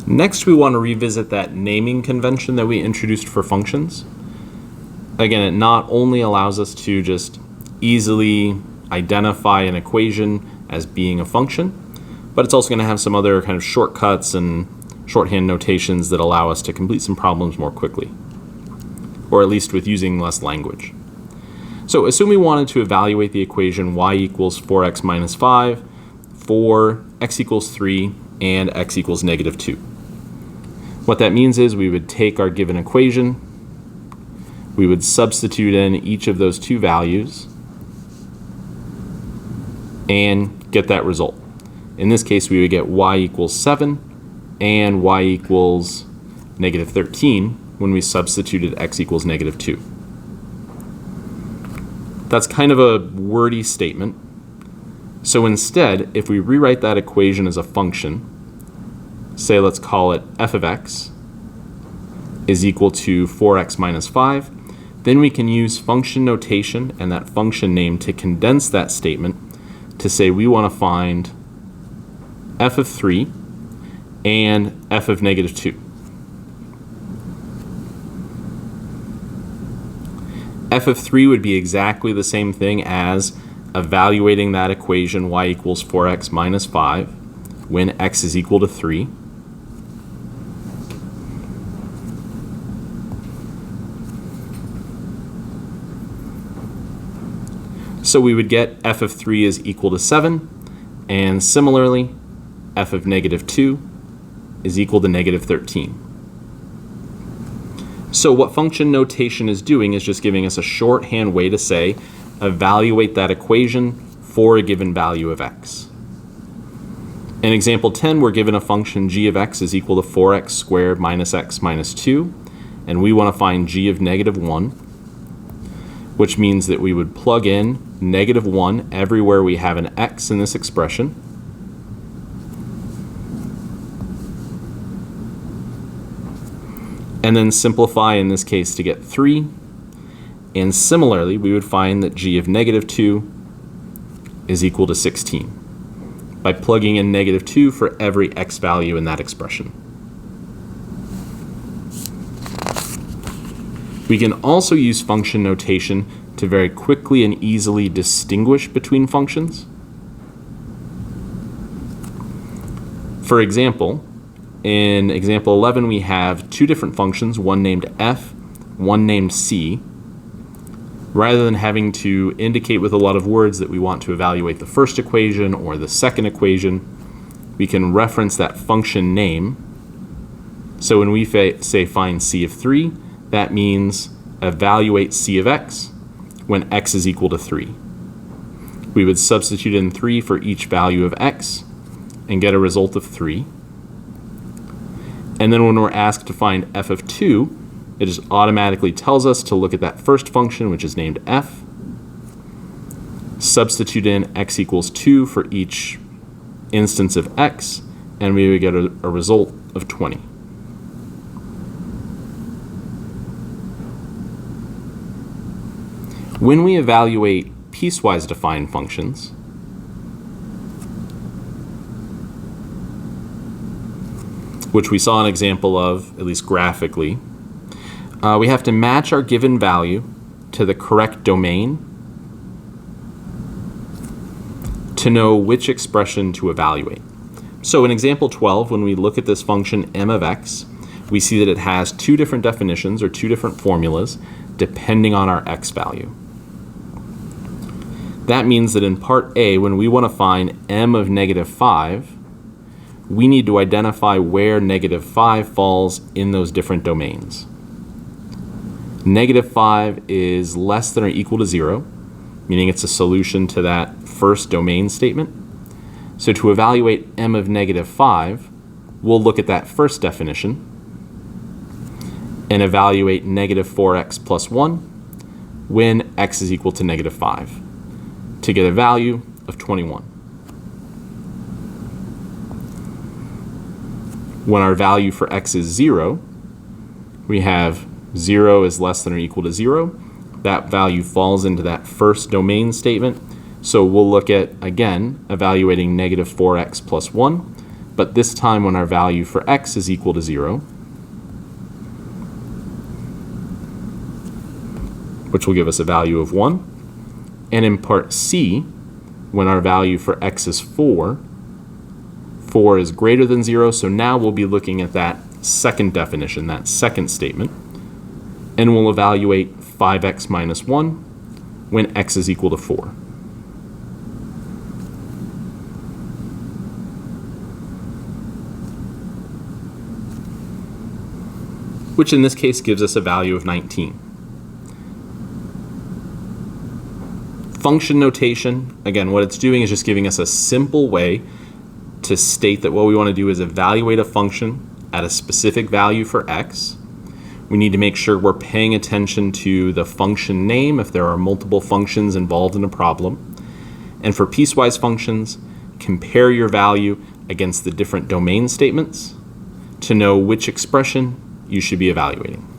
Next, we want to revisit that naming convention that we introduced for functions. Again, it not only allows us to just easily identify an equation as being a function, but it's also going to have some other kind of shortcuts and shorthand notations that allow us to complete some problems more quickly, or at least with using less language. So assume we wanted to evaluate the equation y equals 4x minus 5 for x equals 3 and x equals negative 2. What that means is we would take our given equation, we would substitute in each of those two values, and get that result. In this case, we would get y equals 7 and y equals negative 13 when we substituted x equals negative 2. That's kind of a wordy statement. So instead, if we rewrite that equation as a function, say let's call it f of x is equal to 4x minus 5, then we can use function notation and that function name to condense that statement to say we want to find f of 3 and f of negative 2. F of 3 would be exactly the same thing as evaluating that equation y equals 4x minus 5 when x is equal to 3. So we would get f of 3 is equal to 7, and similarly, f of negative 2 is equal to negative 13. So what function notation is doing is just giving us a shorthand way to say, evaluate that equation for a given value of x. In example 10, we're given a function g of x is equal to 4x squared minus x minus 2, and we want to find g of negative 1, which means that we would plug in negative 1 everywhere we have an x in this expression. And then simplify in this case to get 3. And similarly, we would find that g of negative 2 is equal to 16 by plugging in negative 2 for every x value in that expression. We can also use function notation to very quickly and easily distinguish between functions. For example, in example 11, we have two different functions, one named f, one named c. Rather than having to indicate with a lot of words that we want to evaluate the first equation or the second equation, we can reference that function name. So when we say find c of 3, that means evaluate c of x when x is equal to 3. We would substitute in 3 for each value of x and get a result of 3. And then when we're asked to find f of 2, it just automatically tells us to look at that first function, which is named f, substitute in x equals 2 for each instance of x, and we would get a result of 20. When we evaluate piecewise defined functions, which we saw an example of, at least graphically, we have to match our given value to the correct domain to know which expression to evaluate. So in example 12, when we look at this function m of x, we see that it has two different definitions or two different formulas depending on our x value. That means that in part A, when we want to find m of negative 5, we need to identify where negative 5 falls in those different domains. Negative 5 is less than or equal to 0, meaning it's a solution to that first domain statement. So to evaluate m of negative 5, we'll look at that first definition and evaluate negative 4x plus 1 when x is equal to negative 5 to get a value of 21. When our value for x is 0, we have 0 is less than or equal to 0. That value falls into that first domain statement. So we'll look at, again, evaluating negative 4x plus 1 but this time when our value for x is equal to 0, which will give us a value of 1. And in part C, when our value for x is 4, 4 is greater than 0, so now we'll be looking at that second definition, that second statement, and we'll evaluate 5x minus 1 when x is equal to 4. Which in this case gives us a value of 19. Function notation, again, what it's doing is just giving us a simple way to state that what we want to do is evaluate a function at a specific value for x. We need to make sure we're paying attention to the function name if there are multiple functions involved in a problem. And for piecewise functions, compare your value against the different domain statements to know which expression you should be evaluating.